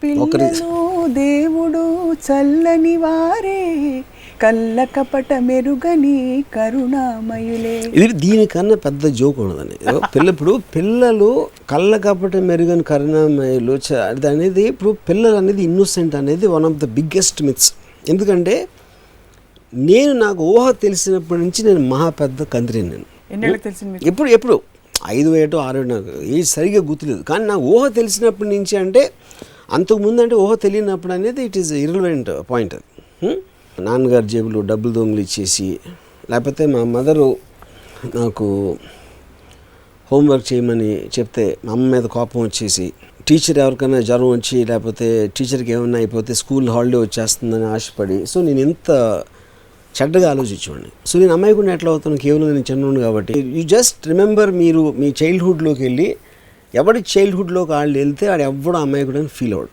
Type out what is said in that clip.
పిల్లలు దేవుడు చల్లని వారే, కళ్ళ కపట మెరుగని కరుణామయులే. ఇది దీనికన్నా పెద్ద జోక్ ఉండదండి. ఇప్పుడు పిల్లలు కళ్ళ కపట మెరుగని కరుణామయులు అది అనేది, ఇప్పుడు పిల్లలు అనేది ఇన్నోసెంట్ అనేది one of the biggest myths. ఎందుకంటే నాకు ఊహ తెలిసినప్పటి నుంచి నేను మహా పెద్ద కంత్రి. నేను ఎప్పుడు 5, 7, 6 నాకు ఏది సరిగ్గా గుర్తులేదు. కానీ నాకు ఊహ తెలిసినప్పటి నుంచి, అంటే అంతకుముందు అంటే ఊహ తెలియనప్పుడు అనేది ఇట్ ఈస్ ఇర్రెలవెంట్ పాయింట్. అది నాన్నగారు జేబులు డబ్బులు దొంగలు ఇచ్చేసి, లేకపోతే మా మదరు నాకు హోంవర్క్ చేయమని చెప్తే మా అమ్మ మీద కోపం వచ్చేసి, టీచర్ ఎవరికైనా జ్వరం వచ్చి లేకపోతే టీచర్కి ఏమన్నా అయిపోతే స్కూల్ హాలిడే వచ్చేస్తుందని ఆశపడి, సో నేను ఎంత చెడ్డగా ఆలోచించేవాడిని. సో నేను అమ్మాయి కూడా ఎట్లా అవుతాను, కేవలం నేను చిన్నోడు కాబట్టి. యూ జస్ట్ రిమెంబర్, మీరు మీ చైల్డ్హుడ్లోకి వెళ్ళి ఎవడి చైల్డ్హుడ్లోకి వాళ్ళు వెళ్తే ఆడు ఎవ్వడో అమ్మాయి కూడా ఫీల్ అవ్వడు.